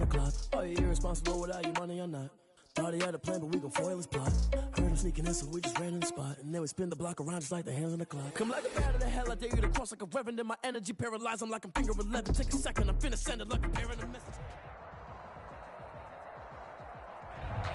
clock. Are you irresponsible without your money or not? Thought he had a plan, but we gon' foil his plot. Heard him sneaking in, so we just ran in the spot. And then we spin the block around just like the hands on the clock. Come like a bat of the hell, I dare you to cross like a reverend. And my energy paralyzed, I'm like I'm finger 11. Take a second, I'm finna send it like I'm bearing a message.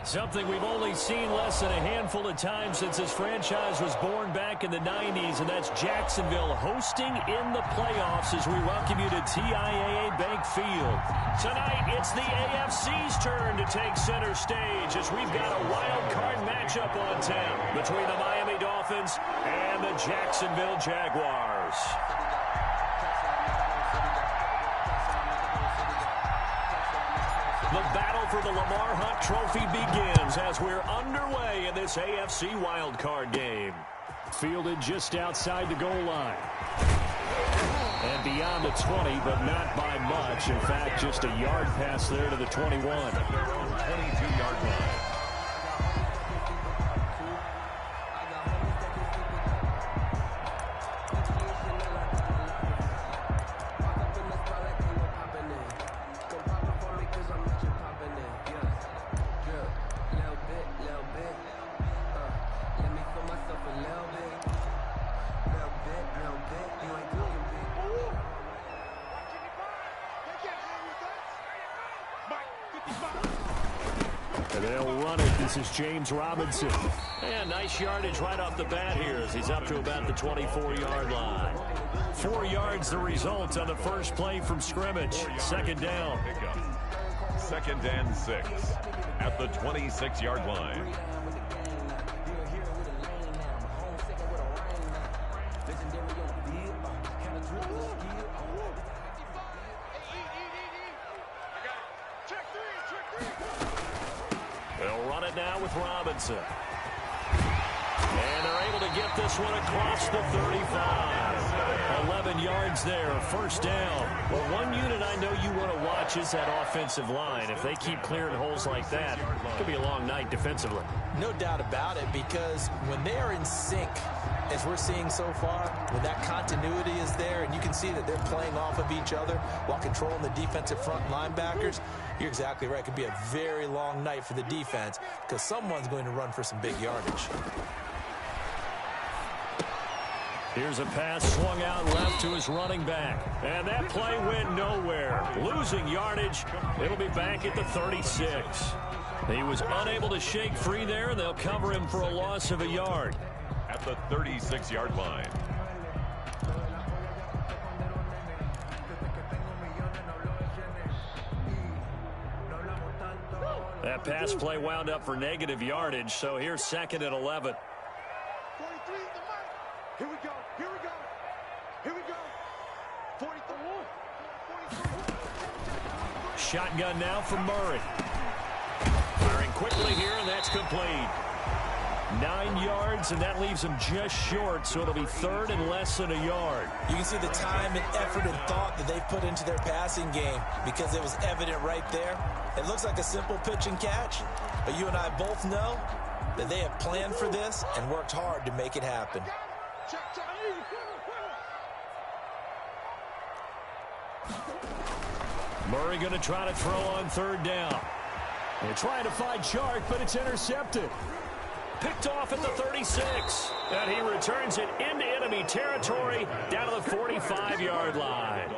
Something we've only seen less than a handful of times since this franchise was born back in the 90s, and that's Jacksonville hosting in the playoffs as we welcome you to TIAA Bank Field. Tonight, it's the AFC's turn to take center stage as we've got a wild card matchup on tap between the Miami Dolphins and the Jacksonville Jaguars. The battle for the Lamar Hunt Trophy begins as we're underway in this AFC wildcard game. Fielded just outside the goal line. And beyond the 20, but not by much. In fact, just a yard pass there to the 21. 22-yard line. They'll run it. This is James Robinson. And nice yardage right off the bat here as he's up to about the 24-yard line. 4 yards the result on the first play from scrimmage. Second down. Second and 6 at the 26-yard line. They'll run it now with Robinson. And they're able to get this one across the 35. 11 yards there, first down. Well, one unit I know you want to watch is that offensive line. If they keep clearing holes like that, it could be a long night defensively. No doubt about it, because when they are in sync, as we're seeing so far, when that continuity is there and you can see that they're playing off of each other while controlling the defensive front linebackers, you're exactly right. It could be a very long night for the defense because someone's going to run for some big yardage. Here's a pass swung out left to his running back. And that play went nowhere. Losing yardage. It'll be back at the 36. He was unable to shake free there, and they'll cover him for a loss of a yard. At the 36-yard line. That pass play wound up for negative yardage, so here's second and 11. 43 is the mark. Here we go. Here we go. Here we go. 43. Shotgun now for Murray. Firing quickly here, and that's complete. 9 yards, and that leaves him just short, so it'll be third and less than a yard. You can see the time and effort and thought that they've put into their passing game because it was evident right there. It looks like a simple pitch and catch, but you and I both know that they have planned for this and worked hard to make it happen. Murray going to try to throw on third down. They're trying to find Chark, but it's intercepted. Picked off at the 36. And he returns it into enemy territory down to the 45-yard line.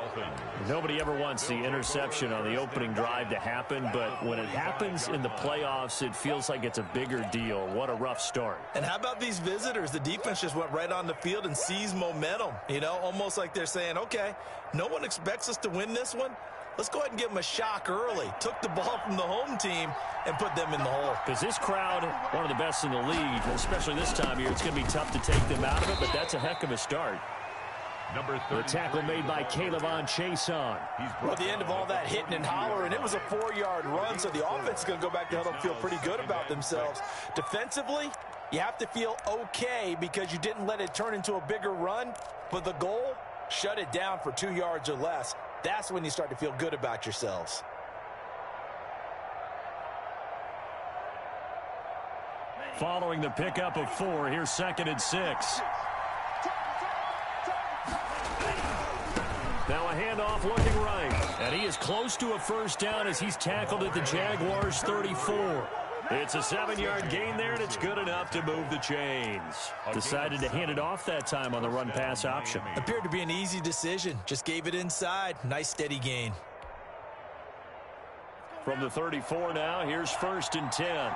Nobody ever wants the interception on the opening drive to happen, but when it happens in the playoffs, it feels like it's a bigger deal. What a rough start. And how about these visitors? The defense just went right on the field and seized momentum. You know, almost like they're saying, okay, no one expects us to win this one. Let's go ahead and give them a shock early. Took the ball from the home team and put them in the hole. Because this crowd, one of the best in the league, especially this time of year, it's going to be tough to take them out of it, but that's a heck of a start. Number 30. The tackle made by Calebon Chason. Well, at the end of all that hitting and hollering, it was a 4-yard run, so the offense is going to go back to huddle and feel pretty good about themselves. Defensively, you have to feel okay because you didn't let it turn into a bigger run, but the goal, shut it down for 2 yards or less. That's when you start to feel good about yourselves. Following the pickup of 4, here's second and 6. Now a handoff looking right. And he is close to a first down as he's tackled at the Jaguars' 34. It's a 7-yard gain there, and it's good enough to move the chains. Decided to hand it off that time on the run-pass option. Appeared to be an easy decision. Just gave it inside. Nice, steady gain. From the 34 now, here's 1st and 10.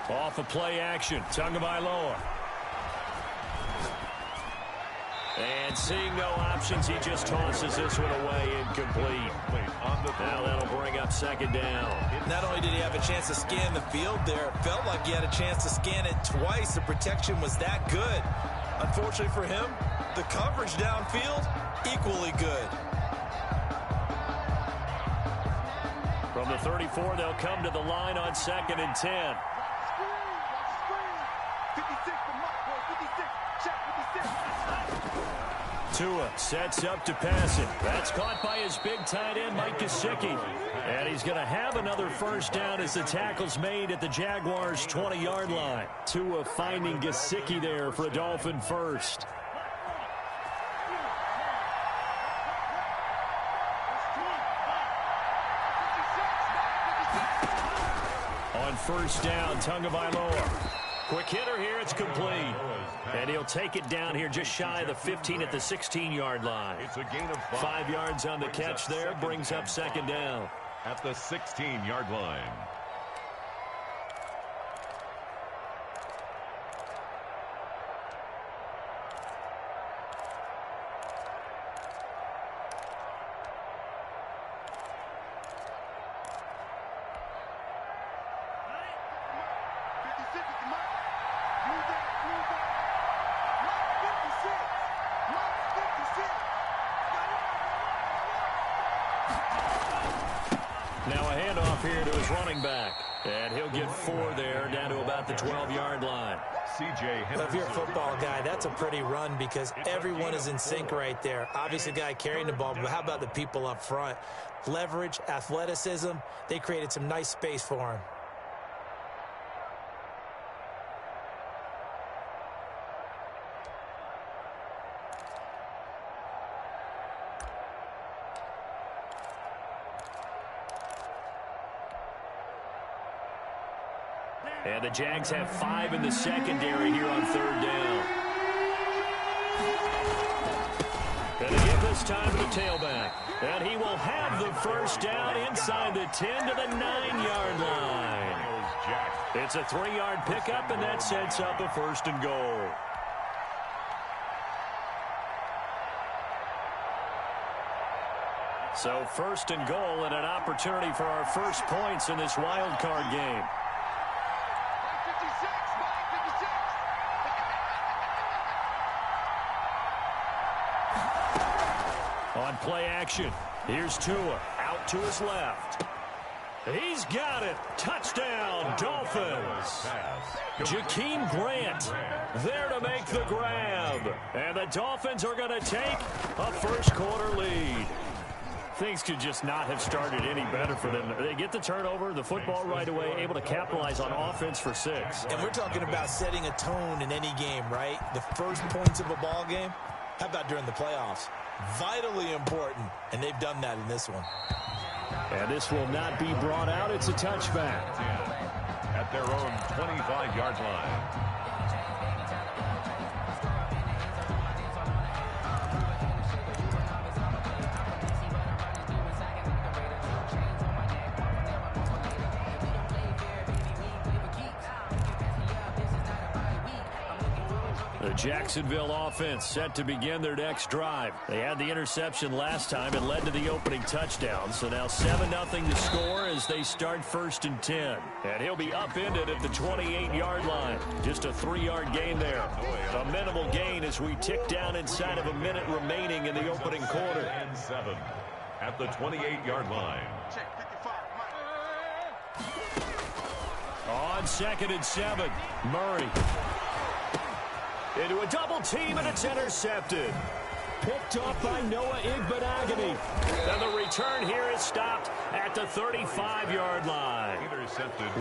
Off of play action, Tagovailoa. And seeing no options, he just tosses this one away, incomplete. Now that'll bring up 2nd down. Not only did he have a chance to scan the field there, it felt like he had a chance to scan it twice. The protection was that good. Unfortunately for him, the coverage downfield, equally good. From the 34, they'll come to the line on 2nd and 10. Tua sets up to pass it. That's caught by his big tight end, Mike Gesicki. And he's going to have another first down as the tackle's made at the Jaguars' 20-yard line. Tua finding Gesicki there for a Dolphin first. On 1st down, Tagovailoa. Quick hitter here, it's complete. And he'll take it down here just shy of the 15 at the 16-yard line. It's a gain of 5 yards on the catch there, brings up 2nd down. At the 16-yard line. Now a handoff here to his running back. And he'll get 4 there, down to about the 12-yard line. If you're a football guy, that's a pretty run because everyone is in sync right there. Obviously, the guy carrying the ball, but how about the people up front? Leverage, athleticism, they created some nice space for him. And the Jags have 5 in the secondary here on 3rd down. And they give this time to the tailback. And he will have the first down inside the 10 to the 9-yard line. It's a 3-yard pickup, and that sets up a 1st and goal. So 1st and goal and an opportunity for our first points in this wild card game. On play action, here's Tua, out to his left. He's got it. Touchdown, Dolphins. Jakeem Grant there to make the grab. And the Dolphins are going to take a first-quarter lead. Things could just not have started any better for them. They get the turnover, the football right away, able to capitalize on offense for 6. And we're talking about setting a tone in any game, right? The first points of a ball game. How about during the playoffs? Vitally important, and they've done that in this one. And this will not be brought out. It's a touchback. At their own 25-yard line. The Jacksonville offense set to begin their next drive. They had the interception last time and led to the opening touchdown. So now 7-0 to score as they start 1st and 10. And he'll be upended at the 28-yard line. Just a 3-yard gain there. A minimal gain as we tick down inside of a minute remaining in the opening quarter. And 7 at the 28-yard line. On 2nd and 7, Murray. Into a double team, and it's intercepted. Picked off by Noah Igbinoghene. And the return here is stopped at the 35-yard line.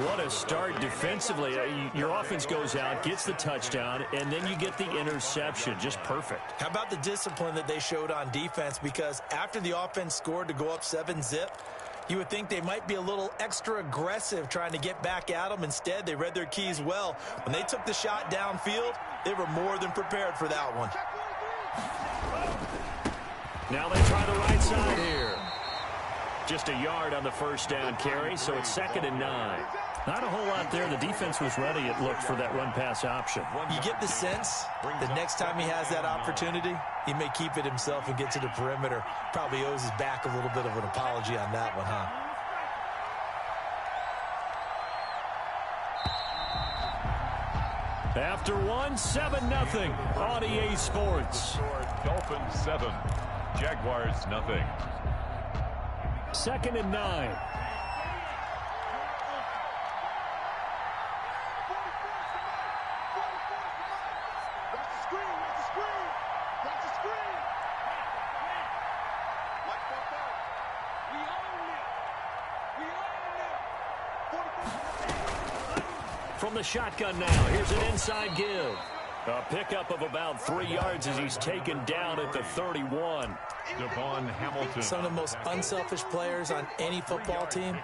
What a start defensively. Your offense goes out, gets the touchdown, and then you get the interception. Just perfect. How about the discipline that they showed on defense? Because after the offense scored to go up 7-zip, you would think they might be a little extra aggressive trying to get back at them. Instead, they read their keys well. When they took the shot downfield, they were more than prepared for that one. Now they try the right side here. Just a yard on the first down carry, so it's 2nd and 9. Not a whole lot there. The defense was ready, it looked, for that run-pass option. You get the sense the next time he has that opportunity, he may keep it himself and get to the perimeter. Probably owes his back a little bit of an apology on that one, huh? After one, 7-0 on EA Sports. Dolphins 7, Jaguars nothing. 2nd and 9. From the shotgun now, here's an inside give. A pickup of about 3 yards as he's taken down at the 31. Devon Hamilton. Some of the most unselfish players on any football team,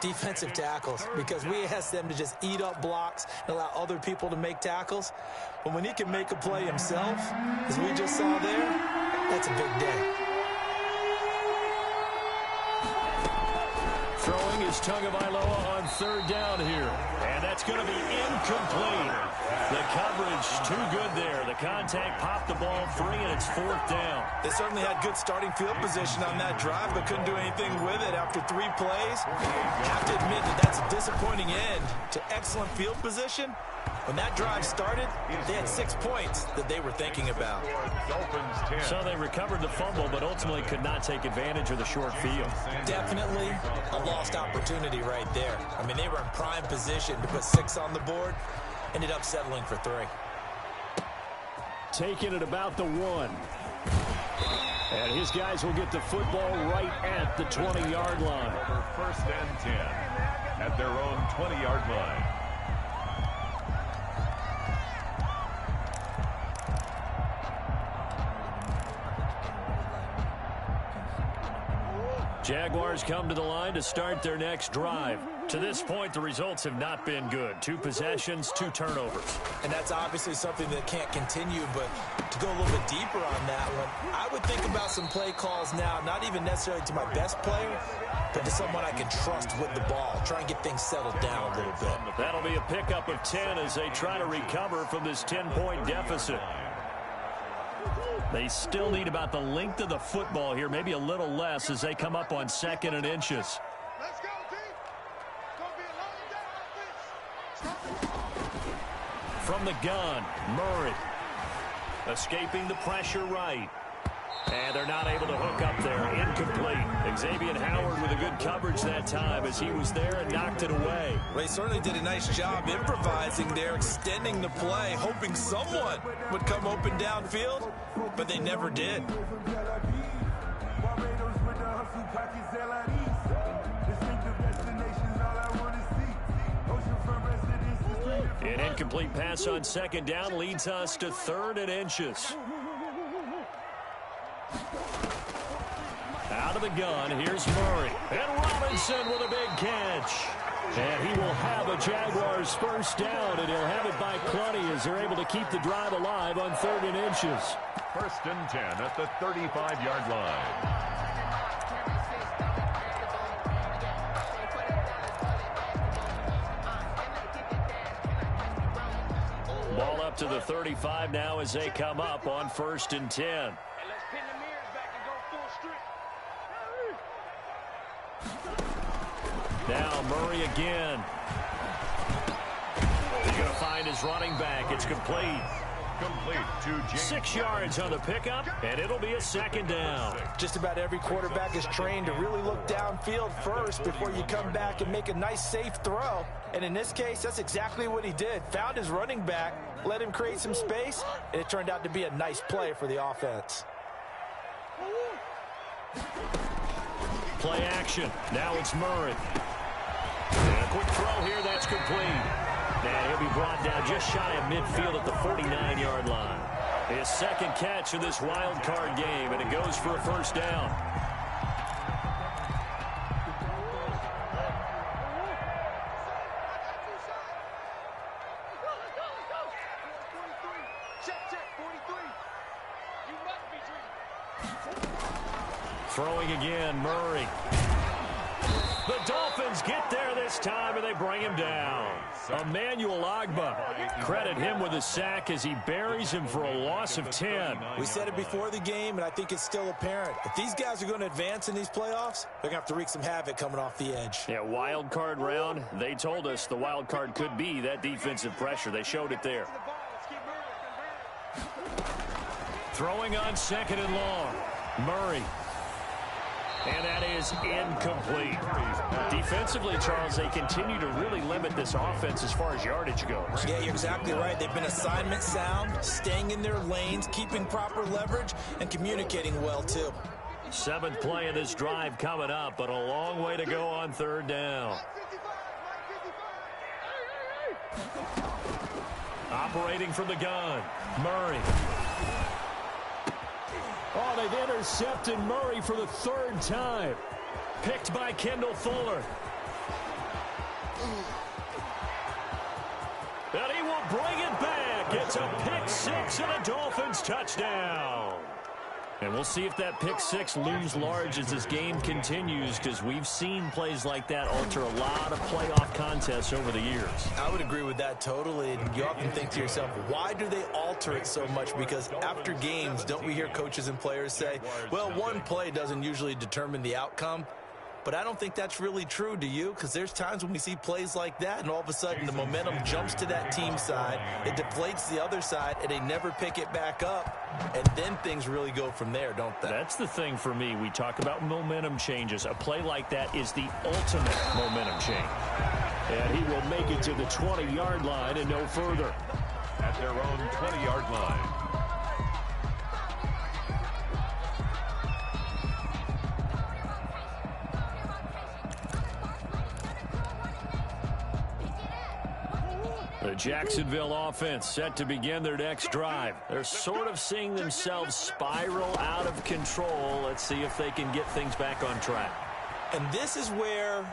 defensive tackles, because we ask them to just eat up blocks and allow other people to make tackles. But when he can make a play himself, as we just saw there, that's a big day. Throwing is Tagovailoa on 3rd down here. And that's going to be incomplete. The coverage too good there. The contact popped the ball free, and it's 4th down. They certainly had good starting field position on that drive, but couldn't do anything with it after 3 plays. Have to admit that that's a disappointing end to excellent field position. When that drive started, they had 6 points that they were thinking about. So they recovered the fumble, but ultimately could not take advantage of the short field. Definitely a lost opportunity right there. I mean, they were in prime position to put 6 on the board. Ended up settling for 3. Taking it about the 1. And his guys will get the football right at the 20-yard line. Over 1st and 10 at their own 20-yard line. Jaguars come to the line to start their next drive. To this point, the results have not been good. 2 possessions, 2 turnovers. And that's obviously something that can't continue, but to go a little bit deeper on that one, I would think about some play calls now, not even necessarily to my best player, but to someone I can trust with the ball. Try and get things settled down a little bit. That'll be a pickup of 10 as they try to recover from this 10-point deficit. They still need about the length of the football here, maybe a little less as they come up on 2nd and inches. Let's go, team. Gonna be a long day offense. From the gun, Murray. Escaping the pressure right. And they're not able to hook up there. Incomplete. Xavier Howard with a good coverage that time as he was there and knocked it away. Well, he certainly did a nice job improvising there, extending the play, hoping someone would come open downfield, but they never did. An incomplete pass on 2nd down leads us to 3rd and inches. Out of the gun, here's Murray. And Robinson with a big catch. And he will have a Jaguars 1st down, and he'll have it by plenty as they're able to keep the drive alive on 3rd and inches. 1st and 10 at the 35-yard line. Ball up to the 35 now as they come up on 1st and 10. Now Murray again. He's going to find his running back. It's complete. Complete to James. 6 yards on the pickup, and it'll be a 2nd down. Just about every quarterback is trained to really look downfield first before you come back and make a nice, safe throw. And in this case, that's exactly what he did. Found his running back, let him create some space, and it turned out to be a nice play for the offense. play action. Now it's Murray. And a quick throw here. That's complete. And he'll be brought down just shy of midfield at the 49-yard line. His second catch of this wild card game, and it goes for a first down. Throwing again, Murray. The Dolphins get there this time, and they bring him down. Emmanuel Ogbah, credit him with a sack as he buries him for a loss of 10. We said it before the game, and I think it's still apparent. If these guys are going to advance in these playoffs, they're going to have to wreak some havoc coming off the edge. Yeah, wild card round. They told us the wild card could be that defensive pressure. They showed it there. Throwing on second and long. Murray. And that is incomplete. Defensively, Charles, they continue to really limit this offense as far as yardage goes. Yeah, you're exactly right. They've been assignment sound, staying in their lanes, keeping proper leverage, and communicating well, too. Seventh play of this drive coming up, but a long way to go on third down. Operating from the gun, Murray. Oh, they've intercepted Murray for the third time. Picked by Kendall Fuller. And he will bring it back. It's a pick six and a Dolphins touchdown. And we'll see if that pick six looms large as this game continues, because we've seen plays like that alter a lot of playoff contests over the years. I would agree with that totally. And you often think to yourself, why do they alter it so much? Because after games, don't we hear coaches and players say, well, one play doesn't usually determine the outcome? But I don't think that's really true, do you? Because there's times when we see plays like that, and all of a sudden the momentum jumps to that team side. It deflates the other side, and they never pick it back up. And then things really go from there, don't they? That's the thing for me. We talk about momentum changes. A play like that is the ultimate momentum change. And he will make it to the 20-yard line and no further. At their own 20-yard line. The Jacksonville offense set to begin their next drive. They're sort of seeing themselves spiral out of control. Let's see if they can get things back on track. And this is where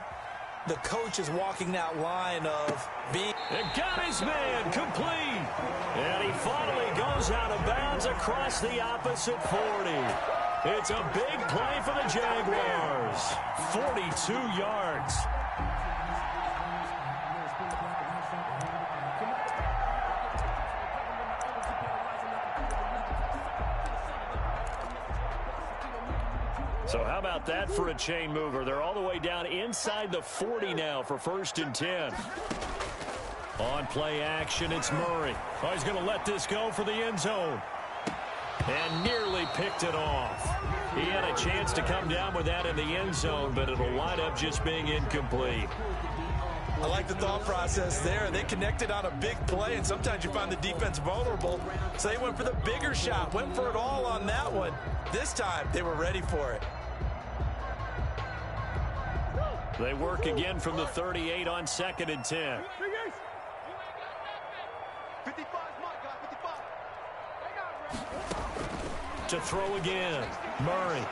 the coach is walking that line of being... And got his man complete. And he finally goes out of bounds across the opposite 40. It's a big play for the Jaguars. 42 yards. So how about that for a chain mover? They're all the way down inside the 40 now for 1st and 10. On play action, it's Murray. Oh, he's going to let this go for the end zone. And nearly picked it off. He had a chance to come down with that in the end zone, but it'll wind up just being incomplete. I like the thought process there. They connected on a big play, and sometimes you find the defense vulnerable. So they went for the bigger shot, went for it all on that one. This time, they were ready for it. They work again from the 38 on 2nd and 10. 55, To throw again, Murray.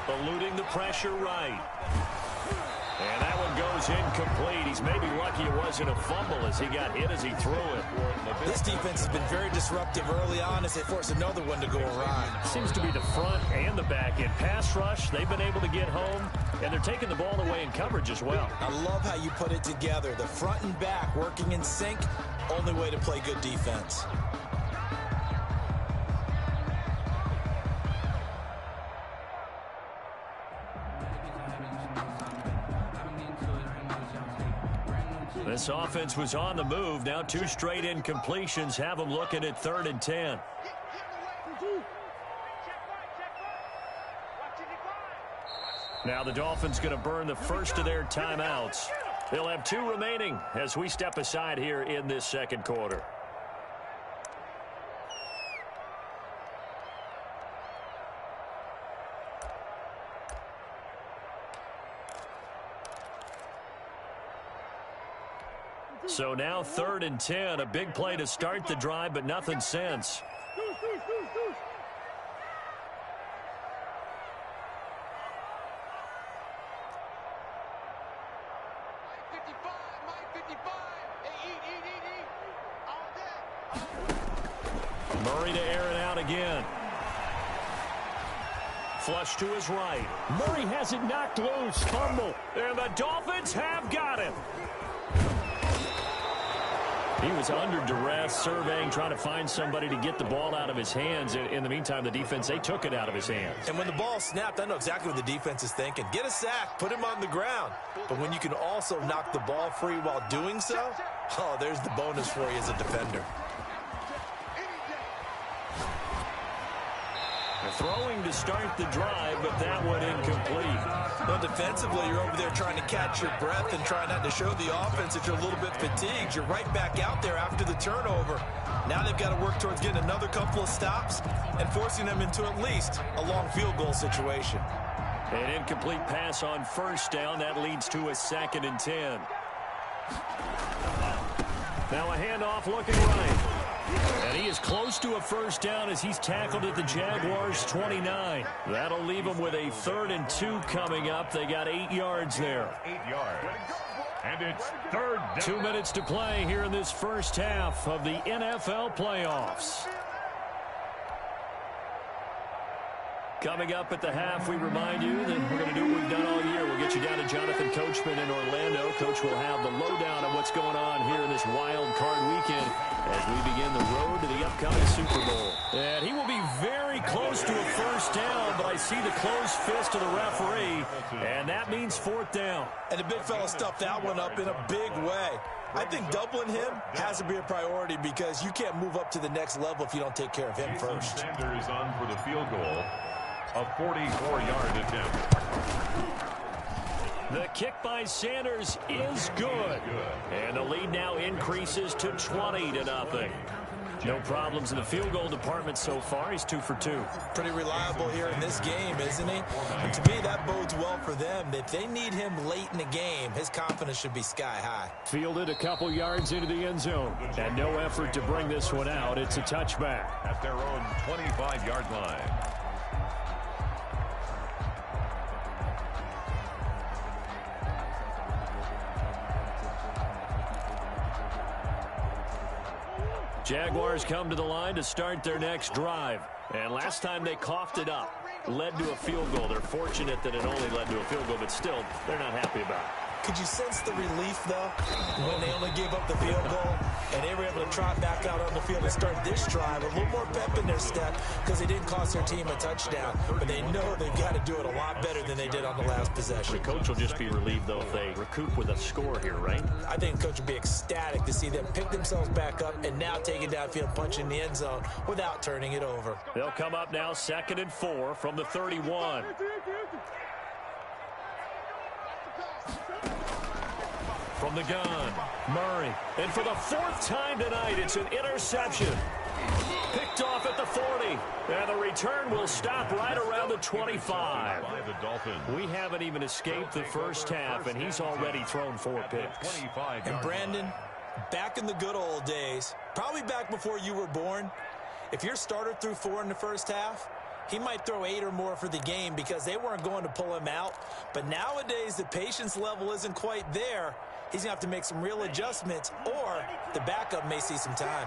Eluding the pressure right. And that one goes incomplete. He's maybe lucky it wasn't a fumble as he got hit as he threw it. This defense has been very disruptive early on as they force another one to go awry. Seems to be the front and the back end. Pass rush, they've been able to get home, and they're taking the ball away in coverage as well. I love how you put it together. The front and back working in sync, only way to play good defense. This offense was on the move. Now 2 straight incompletions have them looking at 3rd and 10. Now the Dolphins going to burn the first of their timeouts. They'll have 2 remaining as we step aside here in this second quarter. So now 3rd and 10, a big play to start the drive, but nothing since. Murray to air it out again. Flush to his right. Murray has it knocked loose. Fumble. And the Dolphins have got him. He was under duress, surveying, trying to find somebody to get the ball out of his hands. In the meantime, the defense, they took it out of his hands. And when the ball snapped, I know exactly what the defense is thinking. Get a sack, put him on the ground. But when you can also knock the ball free while doing so, oh, there's the bonus for you as a defender. Throwing to start the drive, but that one incomplete. Well, defensively, you're over there trying to catch your breath and trying not to show the offense that you're a little bit fatigued. You're right back out there after the turnover. Now they've got to work towards getting another couple of stops and forcing them into at least a long field goal situation. An incomplete pass on 1st down. That leads to a 2nd and 10. Now a handoff looking right. And he is close to a 1st down as he's tackled at the Jaguars' 29. That'll leave him with a 3rd and 2 coming up. They got 8 yards there. 8 yards. And it's 3rd down. 2 minutes to play here in this first half of the NFL playoffs. Coming up at the half, we remind you that we're going to do what we've done all year. We'll get you down to Jonathan Coachman in Orlando. Coach will have the lowdown on what's going on here in this wild card weekend as we begin the road to the upcoming Super Bowl. And he will be very close to a 1st down, but I see the closed fist of the referee, and that means 4th down. And the big fella stuffed that one up in a big way. I think doubling him has to be a priority because you can't move up to the next level if you don't take care of him first. Sanders on for the field goal. A 44-yard attempt. The kick by Sanders is good. And the lead now increases to 20-0. No problems in the field goal department so far. He's 2 for 2. Pretty reliable here in this game, isn't he? And to me, that bodes well for them. If they need him late in the game, his confidence should be sky high. Fielded a couple yards into the end zone. And no effort to bring this one out. It's a touchback. At their own 25-yard line. Jaguars come to the line to start their next drive. And last time they coughed it up, led to a field goal. They're fortunate that it only led to a field goal, but still, they're not happy about it. Could you sense the relief, though, when they only gave up the field goal and they were able to trot back out on the field and start this drive with a little more pep in their step because they didn't cost their team a touchdown, but they know they've got to do it a lot better than they did on the last possession. The coach will just be relieved, though, if they recoup with a score here, right? I think the coach would be ecstatic to see them pick themselves back up and now take it downfield, punch in the end zone without turning it over. They'll come up now 2nd and 4 from the 31. From the gun, Murray. And for the 4th time tonight, it's an interception. Picked off at the 40. And the return will stop right around the 25. By the Dolphins. We haven't even escaped the first half, and he's already thrown 4 picks. And Brandon, back in the good old days, probably back before you were born, if your starter threw 4 in the first half, he might throw 8 or more for the game because they weren't going to pull him out. But nowadays, the patience level isn't quite there. He's going to have to make some real adjustments, or the backup may see some time.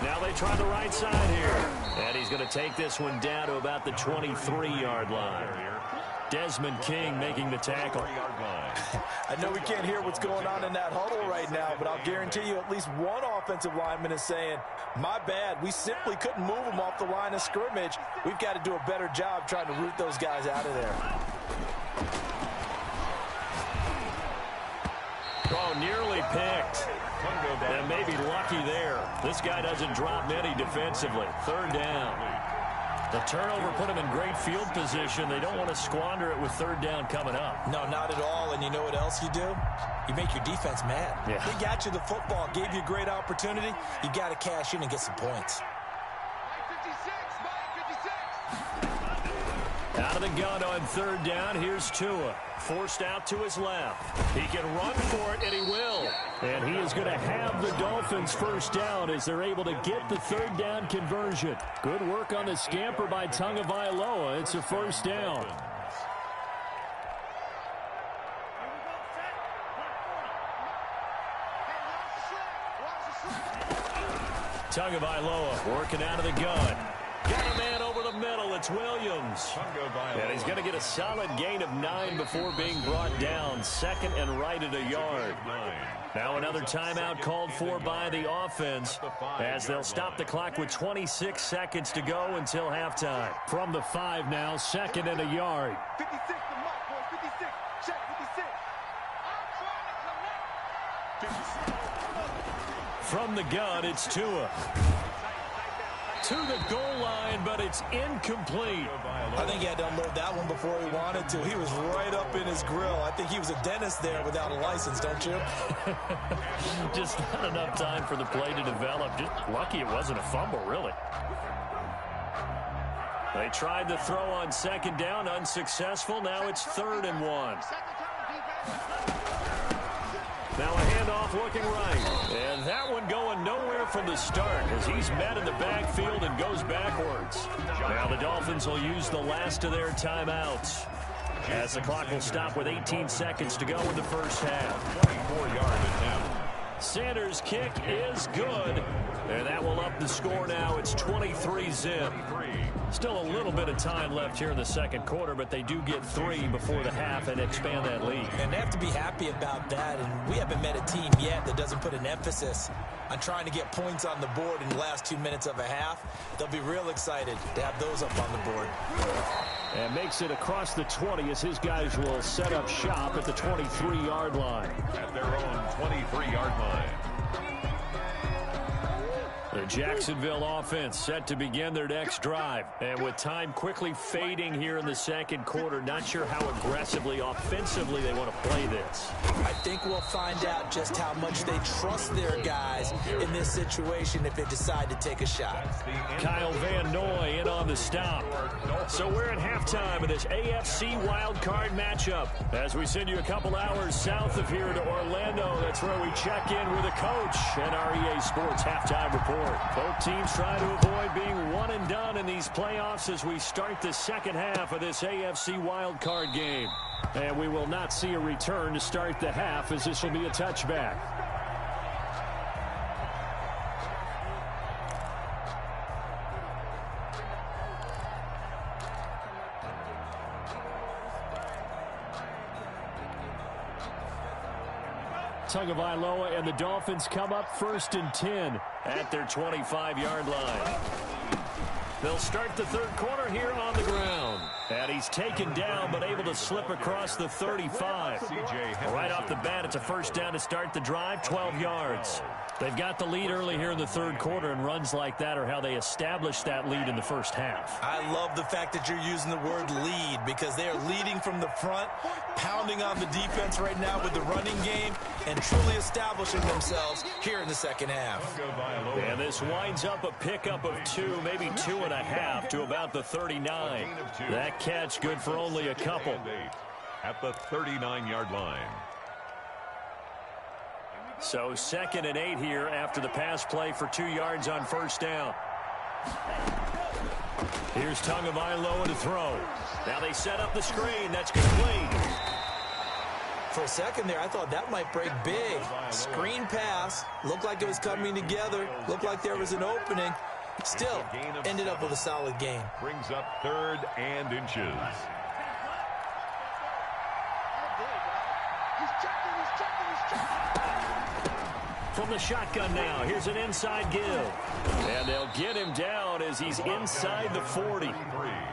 Now they try the right side here. And he's going to take this one down to about the 23-yard line. Desmond King making the tackle. I know we can't hear what's going on in that huddle right now, but I'll guarantee you at least one offensive lineman is saying, my bad, we simply couldn't move them off the line of scrimmage. We've got to do a better job trying to root those guys out of there. Oh, nearly picked. And maybe lucky there. This guy doesn't drop many defensively. 3rd down. The turnover put him in great field position. They don't want to squander it with 3rd down coming up. No, not at all. And you know what else you do? You make your defense mad. Yeah. They got you the football, gave you a great opportunity. You got to cash in and get some points. Out of the gun on third down, here's Tua. Forced out to his left. He can run for it, and he will. And he is going to have the Dolphins first down as they're able to get the third down conversion. Good work on the scamper by Tagovailoa. It's a first down. Tagovailoa working out of the gun. Got a man over the middle. It's Williams. And he's going to get a solid gain of 9 before being brought down. Second and right at a yard. Now another timeout called for by the offense as they'll stop the clock with 26 seconds to go until halftime. From the 5 now, second and a yard. 56 to Mike, boys. 56. Check 56. I'm trying to collect. From the gun, it's Tua. To the goal line, but it's incomplete. I think he had to unload that one before he wanted to. He was right up in his grill. I think he was a dentist there without a license, don't you? Just not enough time for the play to develop. Just lucky it wasn't a fumble, really. They tried to throw on second down, unsuccessful. Now it's 3rd and 1. Now a handoff looking right. And that one going nowhere from the start as he's met in the backfield and goes backwards. Now the Dolphins will use the last of their timeouts as the clock will stop with 18 seconds to go in the first half. 24-yard attempt. Sanders' kick is good. And that will up the score now. It's 23-zip. Still a little bit of time left here in the second quarter, but they do get 3 before the half and expand that lead. And they have to be happy about that. And we haven't met a team yet that doesn't put an emphasis on trying to get points on the board in the last 2 minutes of a half. They'll be real excited to have those up on the board. And makes it across the 20 as his guys will set up shop at the 23-yard line. At their own 23-yard line. The Jacksonville offense set to begin their next drive. And with time quickly fading here in the second quarter, not sure how aggressively, offensively they want to play this. I think we'll find out just how much they trust their guys in this situation if they decide to take a shot. Kyle Van Noy in on the stop. So we're at halftime of this AFC wildcard matchup. As we send you a couple hours south of here to Orlando, that's where we check in with the coach and our EA Sports halftime report. Both teams try to avoid being one and done in these playoffs as we start the second half of this AFC wildcard game. And we will not see a return to start the half as this will be a touchback. Tagovailoa and the Dolphins come up 1st and 10 at their 25-yard line. They'll start the third quarter here on the ground. And he's taken down but able to slip across the 35. Right off the bat, it's a first down to start the drive, 12 yards. They've got the lead early here in the third quarter, and runs like that are how they establish that lead in the first half. I love the fact that you're using the word lead because they are leading from the front, pounding on the defense right now with the running game, and truly establishing themselves here in the second half. And this winds up a pickup of 2, maybe 2.5 to about the 39. That catch good for only a couple. At the 39-yard line. So 2nd and 8 here after the pass play for 2 yards on first down. Here's Tagovailoa to throw. Now they set up the screen. That's complete. For a second there, I thought that might break big. Screen pass. Looked like it was coming together. Looked like there was an opening. Still, ended up with a solid gain. Brings up 3rd and inches. From the shotgun now, here's an inside give. And they'll get him down as he's inside the 40.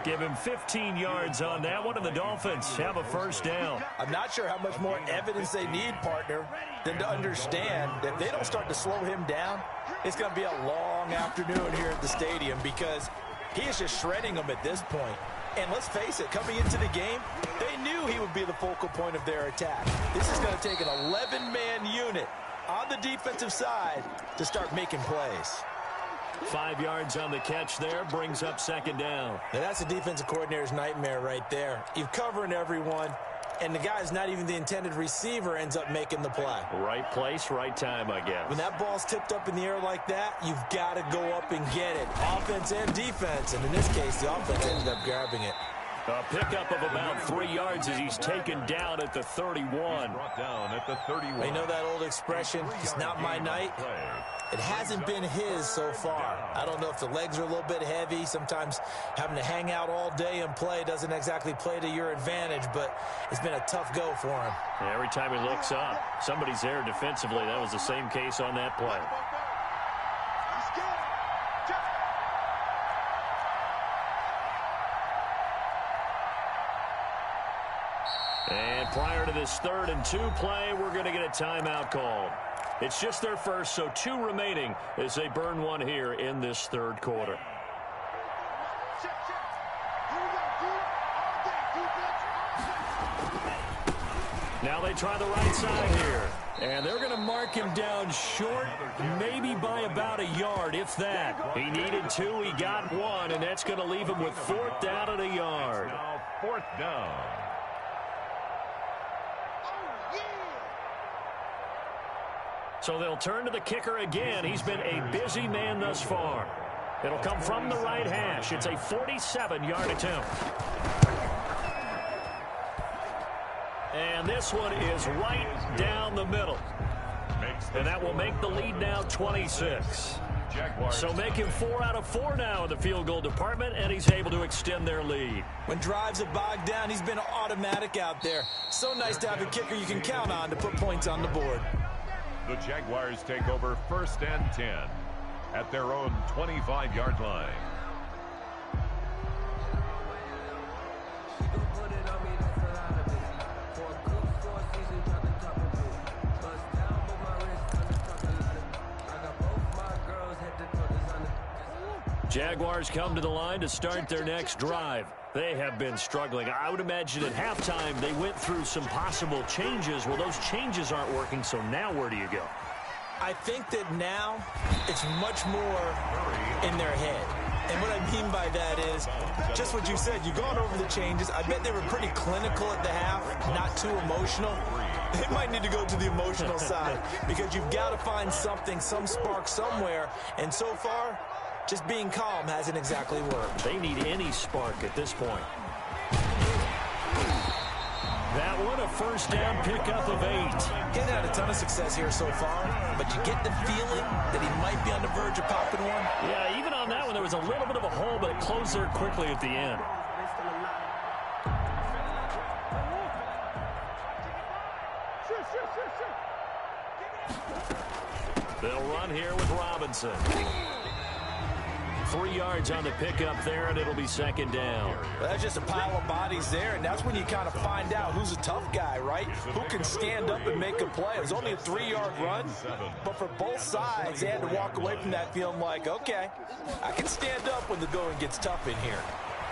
Give him 15 yards on that one, and the Dolphins have a first down. I'm not sure how much more evidence they need, partner, than to understand that if they don't start to slow him down, it's going to be a long afternoon here at the stadium because he is just shredding them at this point. And let's face it, coming into the game, they knew he would be the focal point of their attack. This is going to take an 11-man unit on the defensive side to start making plays. 5 yards on the catch there, brings up second down. Now that's a defensive coordinator's nightmare right there. You're covering everyone, and the guy's not even the intended receiver ends up making the play. Right place, right time, I guess. When that ball's tipped up in the air like that, you've got to go up and get it. Offense and defense, and in this case, the offense ended up grabbing it. A pickup of about 3 yards as he's taken down at the 31. Brought down at the 31. You know that old expression, it's not my night? It hasn't been his so far. I don't know if the legs are a little bit heavy. Sometimes having to hang out all day and play doesn't exactly play to your advantage, but it's been a tough go for him. Yeah, every time he looks up, somebody's there defensively. That was the same case on that play. And prior to this 3rd and 2 play, we're going to get a timeout called. It's just their first, so 2 remaining as they burn one here in this 3rd quarter. Now they try the right side here. And they're going to mark him down short, maybe by about a yard, if that. He needed 2, he got 1, and that's going to leave him with 4th down and a yard. Now 4th down. So they'll turn to the kicker again. He's been a busy man thus far. It'll come from the right hash. It's a 47-yard attempt. And this one is right down the middle. And that will make the lead now 26. So make him 4 out of 4 now in the field goal department, and he's able to extend their lead. When drives have bogged down, he's been automatic out there. So nice to have a kicker you can count on to put points on the board. The Jaguars take over 1st and 10 at their own 25-yard line. Jaguars come to the line to start their next drive. They have been struggling. I would imagine at halftime they went through some possible changes. Well, those changes aren't working, so now where do you go? I think that now it's much more in their head. And what I mean by that is just what you said. You've gone over the changes. I bet they were pretty clinical at the half, not too emotional. They might need to go to the emotional side because you've got to find something, some spark somewhere. And so far, just being calm hasn't exactly worked. They need any spark at this point. That one, a 1st down pickup of 8. He's had a ton of success here so far, but you get the feeling that he might be on the verge of popping one. Yeah, even on that one, there was a little bit of a hole, but it closed there quickly at the end. They'll run here with Robinson. 3 yards on the pickup there, and it'll be 2nd down. Well, that's just a pile of bodies there, and that's when you kind of find out who's a tough guy, right? Who can stand up and make a play. It was only a 3-yard run, but for both sides, they had to walk away from that feeling like, okay, I can stand up when the going gets tough in here.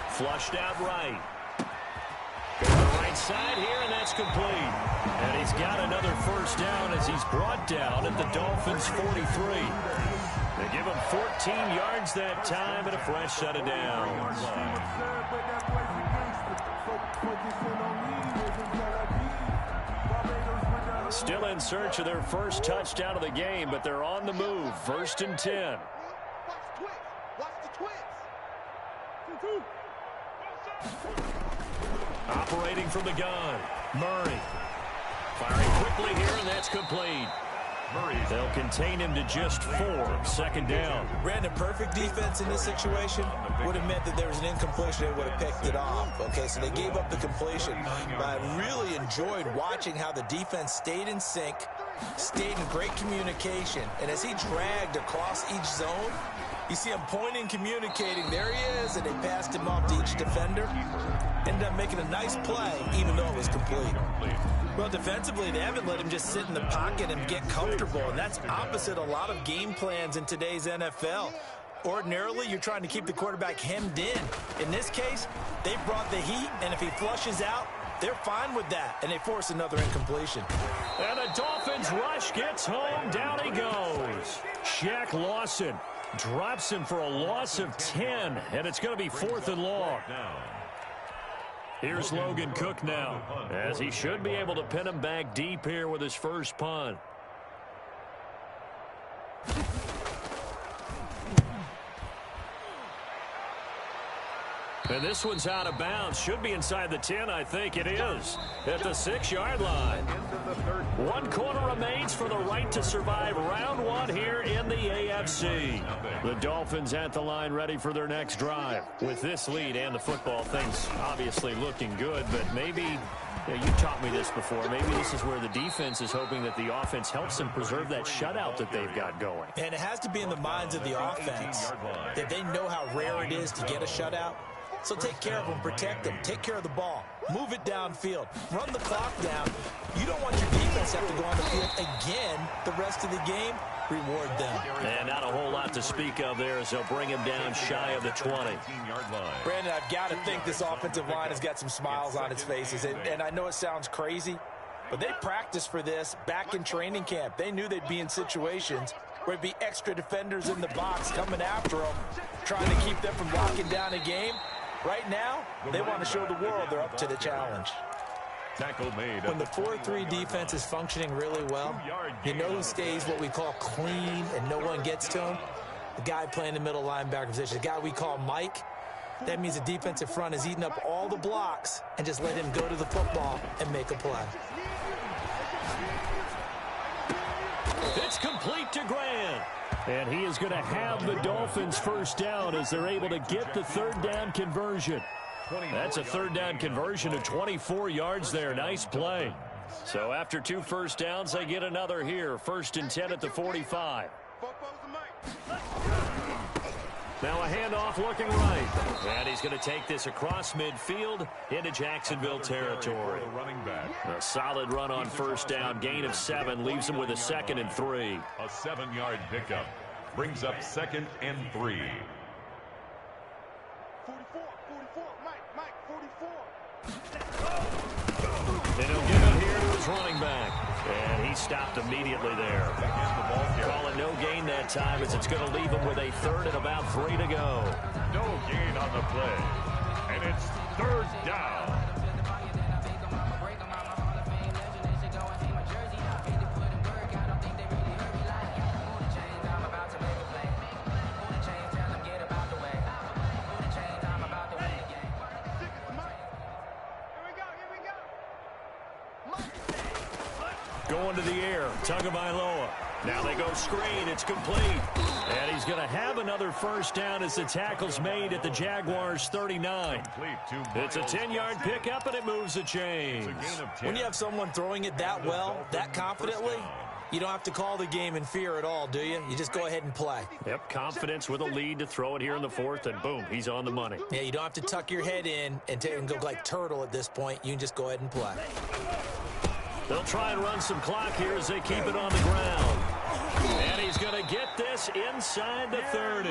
Flushed out right. Go to the right side here, and that's complete. And he's got another 1st down as he's brought down at the Dolphins' 43. They give him 14 yards that time and a fresh set of downs. Still in search of their first touchdown of the game, but they're on the move. 1st and 10. Operating from the gun, Murray. Firing quickly here, and that's complete. They'll contain him to just 4. 2nd down. Brandon, perfect defense in this situation would have meant that there was an incompletion. They would have picked it off. Okay, so they gave up the completion. But I really enjoyed watching how the defense stayed in sync, stayed in great communication. And as he dragged across each zone, you see him pointing, communicating. There he is, and they passed him off to each defender. Ended up making a nice play, even though it was complete. Well, defensively, they haven't let him just sit in the pocket and get comfortable, and that's opposite a lot of game plans in today's NFL. Ordinarily, you're trying to keep the quarterback hemmed in. In this case, they brought the heat, and if he flushes out, they're fine with that, and they force another incompletion. And the Dolphins rush gets home. Down he goes. Shaq Lawson Drops him for a loss of 10, and it's going to be 4th and long. Here's Logan Cook now, as he should be able to pin him back deep here with his first punt. And this one's out of bounds. Should be inside the 10, I think it is. At the 6-yard line. 1 quarter remains for the right to survive round 1 here in the AFC. The Dolphins at the line ready for their next drive. With this lead and the football, things obviously looking good, but maybe, you taught me this before, maybe this is where the defense is hoping that the offense helps them preserve that shutout that they've got going. And it has to be in the minds of the offense that they know how rare it is to get a shutout. So take care of them, protect them, take care of the ball, move it downfield, run the clock down. You don't want your defense to have to go on the field again the rest of the game. Reward them. And not a whole lot to speak of there as they'll bring him down shy of the 20. Brandon, I've got to think this offensive line has got some smiles on its faces. And I know it sounds crazy, but they practiced for this back in training camp. They knew they'd be in situations where it'd be extra defenders in the box coming after them, trying to keep them from locking down a game. Right now, they want to show the world they're up to the challenge. When the 4-3 defense is functioning really well, you know who stays what we call clean and no one gets to him? The guy playing the middle linebacker position, the guy we call Mike. That means the defensive front is eating up all the blocks and just let him go to the football and make a play. It's complete to Grant. And he is going to have the Dolphins first down as they're able to get the 3rd down conversion. That's a 3rd down conversion of 24 yards there. Nice play. So after 2 first downs, they get another here. 1st and 10 at the 45. Now a handoff looking right. And he's going to take this across midfield into Jacksonville territory. A solid run on 1st down. Gain of 7 leaves him with a 2nd and 3. A 7-yard pickup brings up 2nd and 3. 44, Mike, 44. And he'll give it here to his running back. And he stopped immediately there. Call it no gain that time as it's going to leave him with a 3rd and about 3 to go. No gain on the play. And it's 3rd down. Going to the air, Tagovailoa. Now they go screen, it's complete. And he's going to have another first down as the tackle's made at the Jaguars 39. It's a 10-yard pickup, and it moves the chains. When you have someone throwing it that well, that confidently, you don't have to call the game in fear at all, do you? You just go ahead and play. Yep, confidence with a lead to throw it here in the 4th, and boom, he's on the money. Yeah, you don't have to tuck your head in and go like turtle at this point. You can just go ahead and play. They'll try and run some clock here as they keep it on the ground. And he's going to get this inside the 30.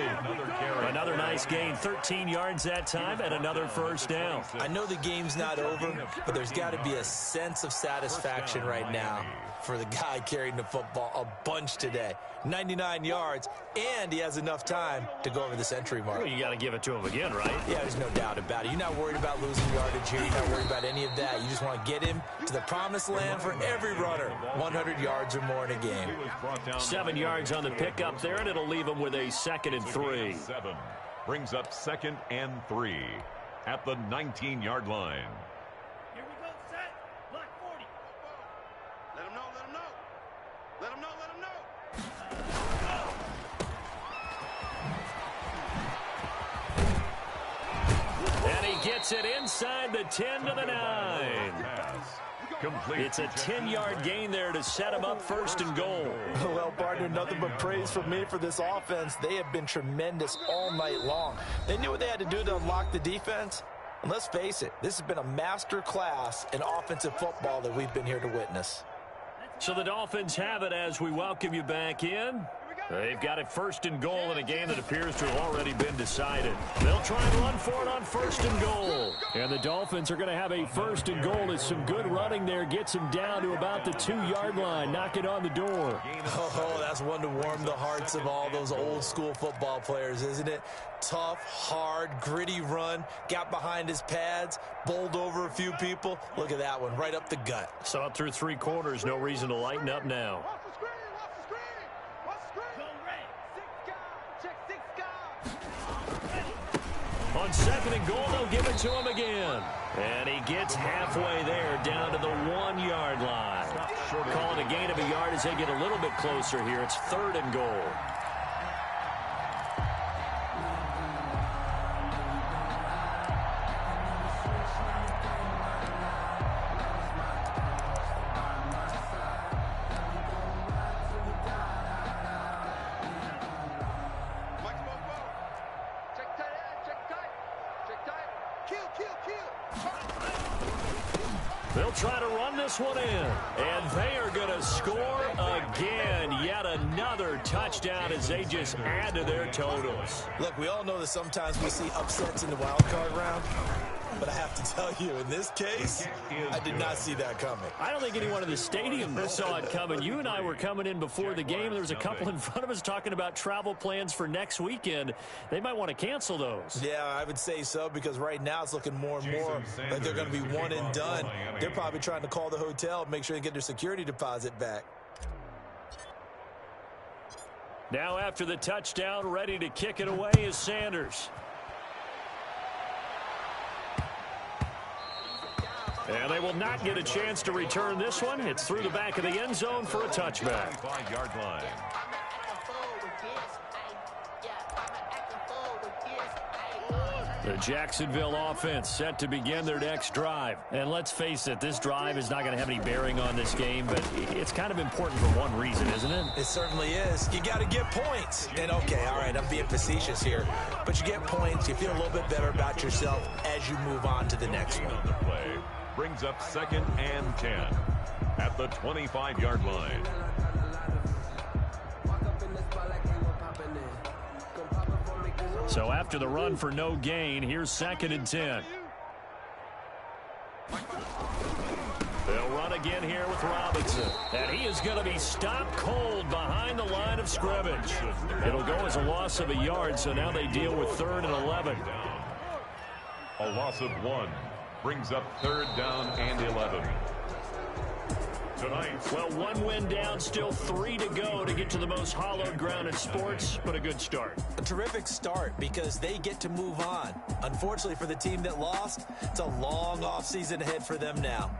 Another nice gain, 13 yards that time, and another first down. I know the game's not over, but there's got to be a sense of satisfaction right now for the guy carrying the football a bunch today. 99 yards, and he has enough time to go over the century mark. Well, you got to give it to him again, right? Yeah, there's no doubt about it. You're not worried about losing yardage here. You're not worried about any of that. You just want to get him to the promised land for every runner. 100 yards or more in a game. 7 yards on the pickup there, and it'll leave him with a 2nd and 3. 7 brings up 2nd and 3 at the 19-yard line. Here we go, set. Block 40. Let him know, let him know. Let him know, let him know. And he gets it inside the 10 to the 9. It's a 10-yard gain there to set him up 1st and goal. Well, partner, nothing but praise from me for this offense. They have been tremendous all night long. They knew what they had to do to unlock the defense. And let's face it, this has been a master class in offensive football that we've been here to witness. So the Dolphins have it as we welcome you back in. Here we go. They've got it 1st and goal in a game that appears to have already been decided. They'll try and run for it on 1st and goal. And the Dolphins are going to have a 1st and goal as some good running there gets them down to about the 2-yard line. Knock it on the door. Oh, that's one to warm the hearts of all those old school football players, isn't it? Tough, hard, gritty run. Got behind his pads, bowled over a few people. Look at that one, right up the gut. Saw it through 3 quarters. No reason to lighten up now. On 2nd and goal, they'll give it to him again. And he gets halfway there, down to the 1-yard line. Call it a gain of a yard as they get a little bit closer here. It's 3rd and goal. They'll try to run this one in, and they are going to score again. Yet another touchdown as they just add to their totals. Look, we all know that sometimes we see upsets in the wild card round, but I have to tell you, in this case, I did not see that coming. I don't think anyone in the stadium saw it coming. You and I were coming in before the game. There was a couple in front of us talking about travel plans for next weekend. They might want to cancel those. Yeah, I would say so, because right now it's looking more and more like they're going to be one and done. They're probably trying to call the hotel and make sure they get their security deposit back. Now after the touchdown, ready to kick it away is Sanders. And they will not get a chance to return this one. It's through the back of the end zone for a touchback. 5-yard line. The Jacksonville offense set to begin their next drive. And let's face it, this drive is not going to have any bearing on this game, but it's kind of important for one reason, isn't it? It certainly is. You got to get points. And, okay, all right, I'm being facetious here. But you get points, you feel a little bit better about yourself as you move on to the next one. The play brings up 2nd and 10 at the 25-yard line. So after the run for no gain, here's 2nd and 10. They'll run again here with Robinson. And he is going to be stopped cold behind the line of scrimmage. It'll go as a loss of a yard, so now they deal with 3rd and 11. A loss of 1 brings up 3rd down and 11. Tonight. Well, 1 win down, still 3 to go to get to the most hallowed ground in sports, but a good start. A terrific start because they get to move on. Unfortunately for the team that lost, it's a long offseason ahead for them now.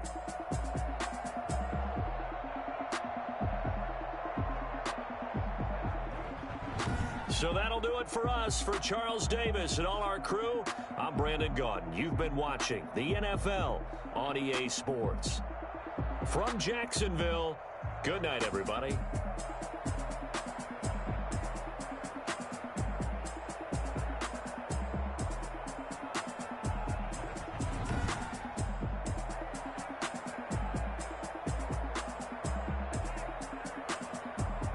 So that'll do it for us. For Charles Davis and all our crew, I'm Brandon Gaudin. You've been watching the NFL on EA Sports. From Jacksonville, good night, everybody.